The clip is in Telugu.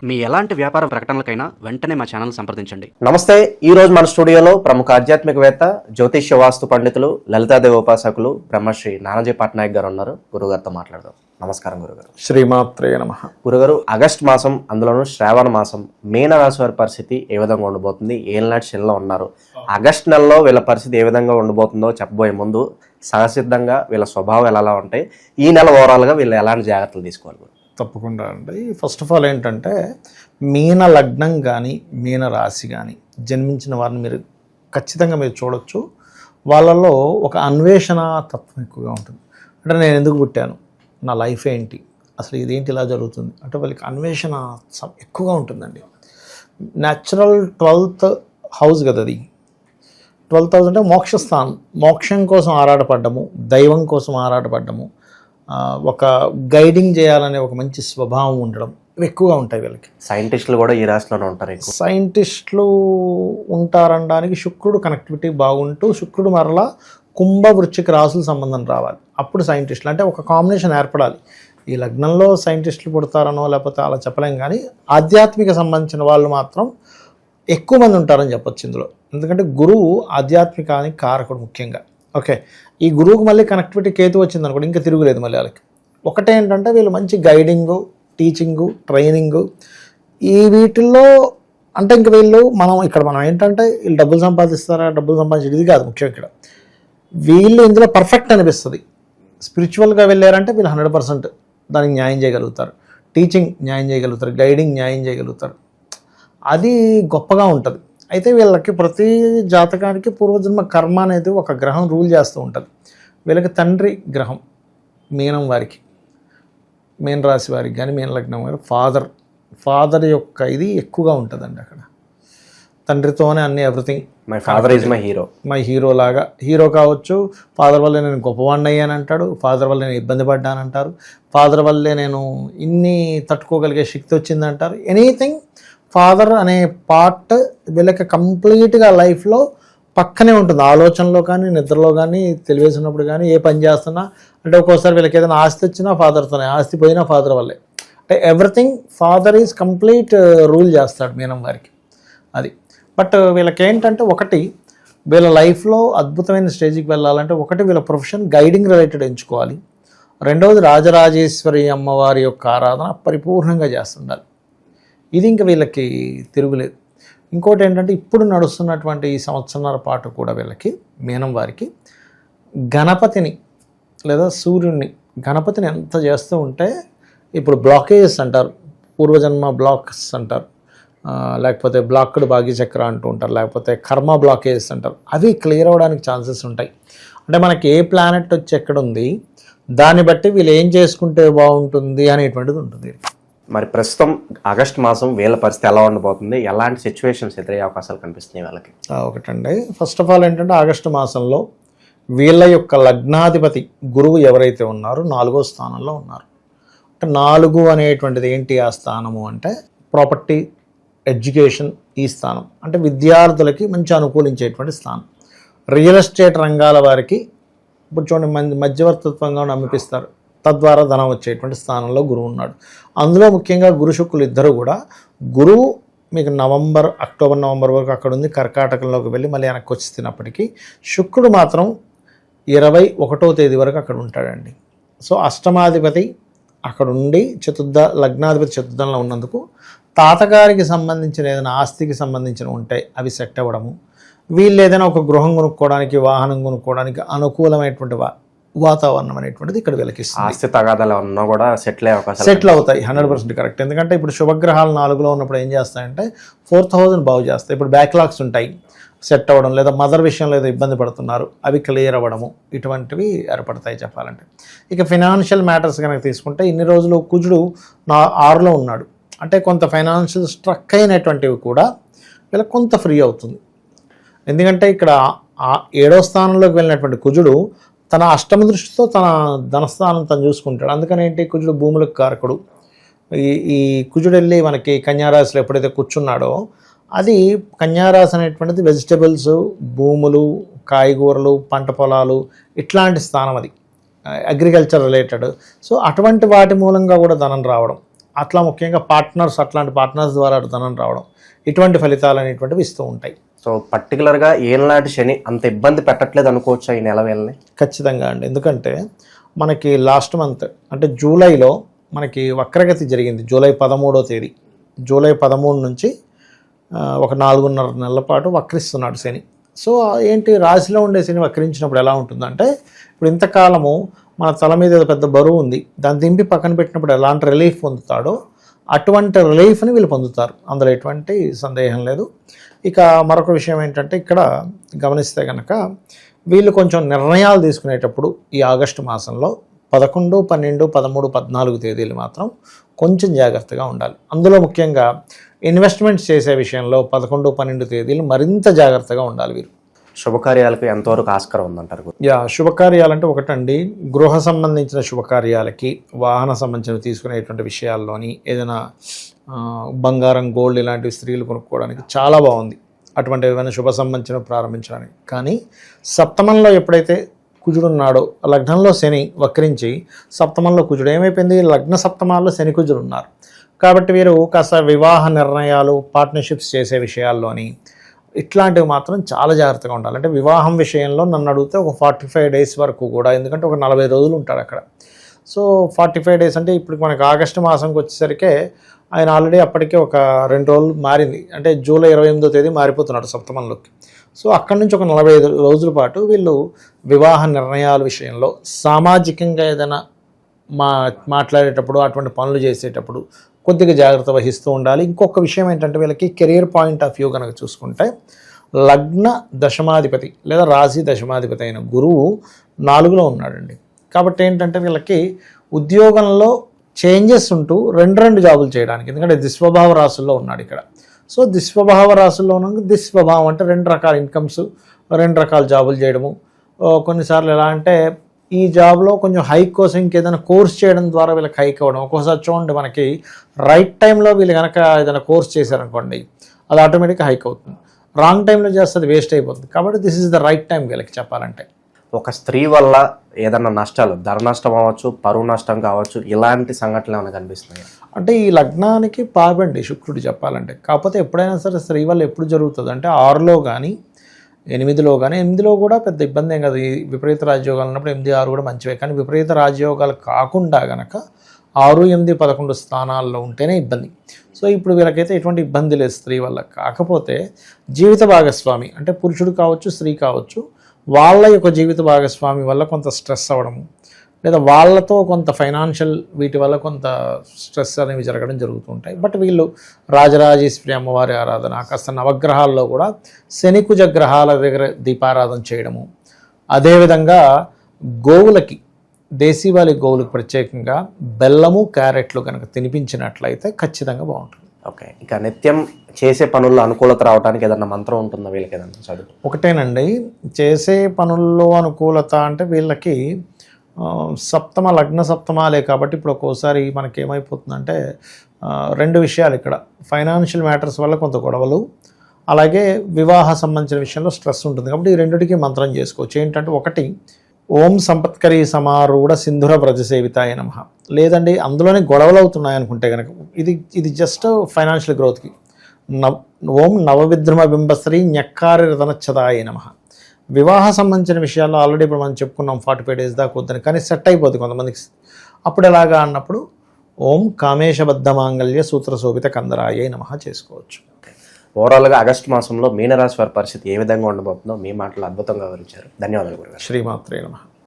మీ ఎలాంటి వ్యాపార ప్రకటనలకైనా వెంటనే మా ఛానల్ సంప్రదించండి. నమస్తే. ఈ రోజు మన స్టూడియోలో ప్రముఖ ఆధ్యాత్మికవేత్త, జ్యోతిష్య వాస్తు పండితులు, లలితాదేవి ఉపాసకులు బ్రహ్మశ్రీ నానాజీ పట్నాయక్ గారు ఉన్నారు. గురుగారితో మాట్లాడదాం. నమస్కారం గురుగారు. శ్రీమాత్రే నమః. గురుగారు, ఆగస్ట్ మాసం, అందులోనూ శ్రావణ మాసం, మీనరాశి వారి పరిస్థితి ఏ విధంగా ఉండబోతుంది? ఏళ్ళనాటి శనిలో ఉన్నారు. ఆగస్ట్ నెలలో వీళ్ళ పరిస్థితి ఏ విధంగా ఉండబోతుందో చెప్పబోయే ముందు సహసిద్ధంగా వీళ్ళ స్వభావం ఎలా ఉంటాయి, ఈ నెల ఓవరాల్గా వీళ్ళు ఎలాంటి జాగ్రత్తలు తీసుకోవాలి? తప్పకుండా అండి. ఫస్ట్ ఆఫ్ ఆల్ ఏంటంటే, మీన లగ్నం కానీ మీన రాశి కానీ జన్మించిన వారిని మీరు ఖచ్చితంగా మీరు చూడొచ్చు. వాళ్ళలో ఒక అన్వేషణ తత్వం ఎక్కువగా ఉంటుంది. అంటే నేను ఎందుకు పుట్టాను, నా లైఫ్ ఏంటి, అసలు ఇదేంటి ఇలా జరుగుతుంది అంటే వాళ్ళకి అన్వేషణ ఎక్కువగా ఉంటుందండి. న్యాచురల్ 12th హౌస్ కదా అది. 12th హౌస్ అంటే మోక్షస్థానం. మోక్షం కోసం ఆరాటపడ్డము, దైవం కోసం ఆరాటపడ్డము, ఒక గైడింగ్ చేయాలనే ఒక మంచి స్వభావం ఉండడం ఇవి ఎక్కువగా ఉంటాయి వీళ్ళకి. సైంటిస్టులు కూడా ఈ రాశిలోనే ఉంటారు. సైంటిస్టులు ఉంటారనడానికి శుక్రుడు కనెక్టివిటీ బాగుంటూ, శుక్రుడు మరలా కుంభ వృశ్చిక రాసుల సంబంధం రావాలి. అప్పుడు సైంటిస్టులు అంటే ఒక కాంబినేషన్ ఏర్పడాలి. ఈ లగ్నంలో సైంటిస్టులు పుడతారనో లేకపోతే అలా చెప్పలేం, కానీ ఆధ్యాత్మిక సంబంధించిన వాళ్ళు మాత్రం ఎక్కువ మంది ఉంటారని చెప్పొచ్చు ఇందులో. ఎందుకంటే గురువు ఆధ్యాత్మికానికి కారకుడు ముఖ్యంగా. ఓకే, ఈ గురువుకు మళ్ళీ కనెక్టివిటీ కేతు వచ్చింది అనుకోండి, ఇంకా తిరుగులేదు మళ్ళీ వాళ్ళకి. ఒకటే ఏంటంటే వీళ్ళు మంచి గైడింగు, టీచింగు, ట్రైనింగు ఈ వీటిల్లో అంటే ఇంక వీళ్ళు మనం ఏంటంటే వీళ్ళు డబ్బులు సంపాదిస్తారా, డబ్బులు సంపాదించేది ఇది కాదు ముఖ్యం. ఇక్కడ వీళ్ళు ఇందులో పర్ఫెక్ట్ అనిపిస్తుంది. స్పిరిచువల్గా వెళ్ళారంటే వీళ్ళు 100% దానికి న్యాయం చేయగలుగుతారు. టీచింగ్ న్యాయం చేయగలుగుతారు, గైడింగ్ న్యాయం చేయగలుగుతారు. అది గొప్పగా ఉంటుంది. అయితే వీళ్ళకి ప్రతి జాతకానికి పూర్వజన్మ కర్మ అనేది ఒక గ్రహం రూల్ చేస్తూ ఉంటుంది. వీళ్ళకి తండ్రి గ్రహం మీనం వారికి, మీన రాశి వారికి కానీ మీన లగ్నం వారికి ఫాదర్ యొక్క ఇది ఎక్కువగా ఉంటుందండి. అక్కడ తండ్రితోనే అన్ని everything. My father is my hero లాగా. హీరో కావచ్చు, ఫాదర్ వల్లే నేను గొప్పవాడిని అయ్యాను అంటాడు, ఫాదర్ వల్లే నేను ఇబ్బంది పడ్డానంటారు, ఫాదర్ వల్లే నేను ఇన్ని తట్టుకోగలిగే శక్తి వచ్చిందంటారు. ఎనీథింగ్ ఫాదర్ అనే పార్ట్ వీళ్ళకి కంప్లీట్గా లైఫ్లో పక్కనే ఉంటుంది. ఆలోచనలో కానీ, నిద్రలో కానీ, తెలివేసినప్పుడు కానీ, ఏ పని చేస్తున్నా అంటే ఒక్కోసారి వీళ్ళకి ఏదైనా ఆస్తి వచ్చినా ఫాదర్తోనే, ఆస్తి పోయినా ఫాదర్ వల్లే. అంటే everything father is complete rule చేస్తాడు మీనం వారికి. అది. బట్ వీళ్ళకి ఏంటంటే, ఒకటి వీళ్ళ లైఫ్లో అద్భుతమైన స్టేజ్కి వెళ్ళాలంటే, ఒకటి వీళ్ళ ప్రొఫెషన్ గైడింగ్ రిలేటెడ్ ఎంచుకోవాలి. రెండవది రాజరాజేశ్వరి అమ్మవారి యొక్క ఆరాధన పరిపూర్ణంగా చేస్తుండాలి. ఇది ఇంకా వీళ్ళకి తిరుగులేదు. ఇంకోటి ఏంటంటే, ఇప్పుడు నడుస్తున్నటువంటి ఈ సంవత్సరాల పాటు కూడా వీళ్ళకి మీనం వారికి గణపతిని లేదా సూర్యుడిని, గణపతిని ఎంత చేస్తూ ఉంటే, ఇప్పుడు బ్లాకేజెస్ అంటారు, పూర్వజన్మ బ్లాక్స్ అంటారు, లేకపోతే బ్లాక్డ్ భాగ్యచక్ర అంటూ ఉంటారు, లేకపోతే కర్మ బ్లాకేజెస్ అంటారు. అవి క్లియర్ అవ్వడానికి ఛాన్సెస్ ఉంటాయి. అంటే మనకి ఏ ప్లానెట్ వచ్చి ఎక్కడుంది దాన్ని బట్టి వీళ్ళు ఏం చేసుకుంటే బాగుంటుంది అనేటువంటిది ఉంటుంది. మరి ప్రస్తుతం ఆగస్ట్ మాసం వీళ్ళ పరిస్థితి ఎలా ఉండబోతుంది? ఎలాంటి సిచ్యువేషన్స్ ఎదురయ్యే అవకాశాలు కనిపిస్తున్నాయి వాళ్ళకి? ఒకటండి, ఫస్ట్ ఆఫ్ ఆల్ ఏంటంటే, ఆగస్టు మాసంలో వీళ్ళ యొక్క లగ్నాధిపతి గురువు ఎవరైతే ఉన్నారో 4వ స్థానంలో ఉన్నారు. అంటే 4 అనేటువంటిది ఏంటి ఆ స్థానము అంటే, ప్రాపర్టీ, ఎడ్యుకేషన్ ఈ స్థానం. అంటే విద్యార్థులకి మంచి అనుకూలించేటువంటి స్థానం. రియల్ ఎస్టేట్ రంగాల వారికి ఇప్పుడు చూడండి, మధ్యవర్తిత్వంగా అమ్మిపిస్తారు, తద్వారా ధనం వచ్చేటువంటి స్థానంలో గురువు ఉన్నాడు. అందులో ముఖ్యంగా గురు శుక్రులు ఇద్దరు కూడా, గురువు మీకు అక్టోబర్ నవంబర్ వరకు అక్కడ ఉంది, కర్కాటకంలోకి వెళ్ళి మళ్ళీ వెనక్కి వచ్చినప్పటికీ శుక్రుడు మాత్రం 21వ తేదీ వరకు అక్కడ ఉంటాడండి. సో అష్టమాధిపతి అక్కడ ఉండి లగ్నాధిపతి చతుర్థంలో ఉన్నందుకు తాతగారికి సంబంధించిన ఏదైనా ఆస్తికి సంబంధించిన ఉంటే అవి సెట్ అవ్వడము, వీళ్ళు ఏదైనా ఒక గృహం కొనుక్కోవడానికి, వాహనం కొనుక్కోవడానికి అనుకూలమైనటువంటి వాతావరణం అనేటువంటిది ఇక్కడ వీళ్ళకి ఆస్తి తగాదాలు ఉన్నా కూడా సెటిల్ అవుతాయి. 100% కరెక్ట్. ఎందుకంటే ఇప్పుడు శుభగ్రహాలు 4లో ఉన్నప్పుడు ఏం చేస్తాయంటే 4th హౌస్ని బాగు చేస్తాయి. ఇప్పుడు బ్యాక్లాగ్స్ ఉంటాయి, సెట్ అవ్వడం, లేదా మదర్ విషయంలో ఏదో ఇబ్బంది పడుతున్నారు, అవి క్లియర్ అవ్వడము, ఇటువంటివి ఏర్పడతాయి చెప్పాలంటే. ఇక ఫినాన్షియల్ మ్యాటర్స్ కనుక తీసుకుంటే, ఇన్ని రోజులు కుజుడు 6లో ఉన్నాడు, అంటే కొంత ఫైనాన్షియల్ స్ట్రక్ అయినటువంటివి కూడా వీళ్ళకి కొంత ఫ్రీ అవుతుంది. ఎందుకంటే ఇక్కడ 7వ స్థానంలోకి వెళ్ళినటువంటి కుజుడు తన అష్టమ దృష్టితో తన ధనస్థానం తను చూసుకుంటాడు. అందుకని ఏంటి, కుజుడు భూములకు కారకుడు. ఈ కుజుడు వెళ్ళి మనకి కన్యారాశిలో ఎప్పుడైతే కూర్చున్నాడో, అది కన్యారాశి అనేటువంటిది వెజిటబుల్స్, భూములు, కాయగూరలు, పంట పొలాలు ఇట్లాంటి స్థానం, అది అగ్రికల్చర్ రిలేటెడ్. సో అటువంటి వాటి మూలంగా కూడా ధనం రావడం, అట్లా ముఖ్యంగా పార్ట్నర్స్, అట్లాంటి పార్ట్నర్స్ ద్వారా ధనం రావడం, ఇటువంటి ఫలితాలు అనేటువంటివి ఇస్తూ ఉంటాయి. సో పర్టికులర్గా ఏళ్ళనాటి శని అంత ఇబ్బంది పెట్టట్లేదు అనుకోవచ్చా ఈ నెల వేళని? ఖచ్చితంగా అండి. ఎందుకంటే మనకి లాస్ట్ మంత్ అంటే జూలైలో మనకి వక్రగతి జరిగింది. జూలై 13వ తేదీ, జూలై 13 నుంచి ఒక 4.5 నెలల పాటు వక్రిస్తున్నాడు శని. సో ఏంటి, రాశిలో ఉండే శని వక్రించినప్పుడు ఎలా ఉంటుందంటే, ఇప్పుడు ఇంతకాలము మన తల మీద ఏదో పెద్ద బరువు ఉంది, దాన్ని దింపి పక్కన పెట్టినప్పుడు ఎలాంటి రిలీఫ్ పొందుతాడో అటువంటి రిలీఫ్ని వీళ్ళు పొందుతారు, అందులో ఎటువంటి సందేహం లేదు. ఇక మరొక విషయం ఏంటంటే, ఇక్కడ గమనిస్తే కనుక వీళ్ళు కొంచెం నిర్ణయాలు తీసుకునేటప్పుడు ఈ ఆగస్టు మాసంలో 11, 12, 13, 14 తేదీలు మాత్రం కొంచెం జాగ్రత్తగా ఉండాలి. అందులో ముఖ్యంగా ఇన్వెస్ట్మెంట్స్ చేసే విషయంలో 11, 12 తేదీలు మరింత జాగ్రత్తగా ఉండాలి వీరు. శుభకార్యాలకు ఎంతవరకు ఆస్కారం ఉందంటారు? శుభకార్యాలంటే ఒకటండి, గృహ సంబంధించిన శుభకార్యాలకి, వాహన సంబంధించిన తీసుకునేటువంటి విషయాల్లోని ఏదైనా బంగారం, గోల్డ్ ఇలాంటివి స్త్రీలు కొనుక్కోవడానికి చాలా బాగుంది, అటువంటి ఏమైనా శుభ సంబంధించిన ప్రారంభించడానికి. కానీ సప్తమంలో ఎప్పుడైతే కుజుడున్నాడో, లగ్నంలో శని వక్రించి సప్తమంలో కుజుడు ఏమైపోయింది, లగ్న సప్తమాల్లో శని కుజుడు ఉన్నారు. కాబట్టి వీరు కాస్త వివాహ నిర్ణయాలు, పార్ట్నర్షిప్స్ చేసే విషయాల్లోని ఇట్లాంటివి మాత్రం చాలా జాగ్రత్తగా ఉండాలి. అంటే వివాహం విషయంలో నన్ను అడిగితే ఒక 45 డేస్ వరకు కూడా, ఎందుకంటే ఒక 40 రోజులు ఉంటాడు అక్కడ. సో 45 డేస్ అంటే ఇప్పుడు మనకి ఆగస్టు మాసంకి వచ్చేసరికి ఆయన ఆల్రెడీ అప్పటికే ఒక 2 రోజులు మారింది, అంటే జూలై 28వ తేదీ మారిపోతున్నాడు సప్తమంలోకి. సో అక్కడి నుంచి ఒక 45 రోజుల పాటు వీళ్ళు వివాహ నిర్ణయాల విషయంలో, సామాజికంగా ఏదైనా మాట్లాడేటప్పుడు, అటువంటి పనులు చేసేటప్పుడు కొద్దిగా జాగ్రత్త వహిస్తూ ఉండాలి. ఇంకొక విషయం ఏంటంటే, వీళ్ళకి కెరియర్ పాయింట్ ఆఫ్ వ్యూ కనుక చూసుకుంటే, లగ్న దశమాధిపతి లేదా రాశి దశమాధిపతి అయిన గురువు 4లో ఉన్నాడండి. కాబట్టి ఏంటంటే వీళ్ళకి ఉద్యోగంలో చేంజెస్ ఉంటూ రెండు జాబులు చేయడానికి, ఎందుకంటే దిస్వభావ రాశుల్లో ఉన్నాడు ఇక్కడ. సో దిస్వభావ రాశుల్లో ఉన్న దిస్వభావం అంటే 2 రకాల ఇన్కమ్స్, 2 రకాల జాబులు చేయడము. కొన్నిసార్లు ఎలా అంటే, ఈ జాబ్లో కొంచెం హైక్ కోసం ఇంకేదైనా కోర్స్ చేయడం ద్వారా వీళ్ళకి హైక్ అవ్వడం. ఒక్కోసారి చూడండి, మనకి రైట్ టైంలో వీళ్ళు కనుక ఏదైనా కోర్స్ చేశారనుకోండి, అది ఆటోమేటిక్గా హైక్ అవుతుంది. రాంగ్ టైంలో చేస్తే అది వేస్ట్ అయిపోతుంది. కాబట్టి this is the right time వీళ్ళకి చెప్పాలంటే. ఒక స్త్రీ వల్ల ఏదన్నా నష్టాలు, ధర నష్టం అవ్వచ్చు, పరువు నష్టం కావచ్చు, ఇలాంటి సంఘటనలు ఏమైనా కనిపిస్తున్నాయి? అంటే ఈ లగ్నానికి పాపండి శుక్రుడు చెప్పాలంటే. కాకపోతే ఎప్పుడైనా సరే స్త్రీ వల్ల ఎప్పుడు జరుగుతుంది అంటే 6లో కానీ 8లో కానీ, 8లో కూడా పెద్ద ఇబ్బంది ఏం కాదు. ఈ విపరీత రాజయోగాలు ఉన్నప్పుడు 8, 6 కూడా మంచివే. కానీ విపరీత రాజయోగాలు కాకుండా గనక 6, 8, 11 స్థానాల్లో ఉంటేనే ఇబ్బంది. సో ఇప్పుడు వీళ్ళకైతే ఎటువంటి ఇబ్బంది లేదు స్త్రీ వల్ల. కాకపోతే జీవిత భాగస్వామి అంటే పురుషుడు కావచ్చు, స్త్రీ కావచ్చు, వాళ్ళ యొక్క జీవిత భాగస్వామి వల్ల కొంత స్ట్రెస్ అవ్వడము, లేదా వాళ్ళతో కొంత ఫైనాన్షియల్ వీటి వల్ల కొంత స్ట్రెస్ అనేవి జరగడం జరుగుతుంటాయి. బట్ వీళ్ళు రాజరాజేశ్వరి అమ్మవారి ఆరాధన, కాస్త నవగ్రహాల్లో కూడా శనికుజ గ్రహాల దగ్గర దీపారాధన చేయడము, అదేవిధంగా గోవులకి, దేశీవాలి గోవులకు ప్రత్యేకంగా బెల్లము, క్యారెట్లు కనుక తినిపించినట్లయితే ఖచ్చితంగా బాగుంటుంది. ఓకే, ఇక నిత్యం చేసే పనుల్లో అనుకూలత రావడానికి ఏదన్నా మంత్రం ఉంటుందా వీళ్ళకి? ఏదన్నా చదువు ఒకటేనండి, చేసే పనుల్లో అనుకూలత అంటే వీళ్ళకి సప్తమ లగ్న సప్తమాలే కాబట్టి ఇప్పుడు ఒక్కోసారి మనకి ఏమైపోతుందంటే 2 విషయాలు ఇక్కడ, ఫైనాన్షియల్ మ్యాటర్స్ వల్ల కొంత గొడవలు, అలాగే వివాహ సంబంధించిన విషయంలో స్ట్రెస్ ఉంటుంది. కాబట్టి ఈ రెండిటికి మంత్రం చేసుకోవచ్చు. ఏంటంటే, ఒకటి ఓం సంపత్కరీ సమారూఢ సింధుర బ్రజసేవితాయ నమః. లేదండి అందులోనే గొడవలు అవుతున్నాయి అనుకుంటే కనుక, ఇది జస్ట్ ఫైనాన్షియల్ గ్రోత్కి ఓం నవవిద్రుమ బింబశ్రీ న్యక్కారి రతనచ్చదాయ నమః. వివాహ సంబంధించిన విషయాల్లో ఆల్రెడీ ఇప్పుడు మనం చెప్పుకున్నాం 45 డేస్ దాకా వద్దని, కానీ సెట్ అయిపోతుంది కొంతమందికి. అప్పుడు ఎలాగా అన్నప్పుడు ఓం కామేశబద్ధ మాంగళ్య సూత్ర శోభిత కందరాయ నమః చేసుకోవచ్చు. ఓవరాల్గా ఆగస్టు మాసంలో మీనరాశి వారి పరిస్థితి ఏ విధంగా ఉండబోతుందో మీ మాటలు అద్భుతంగా వివరించారు. ధన్యవాదాలు గురుగారు. శ్రీమాత్రే నమః.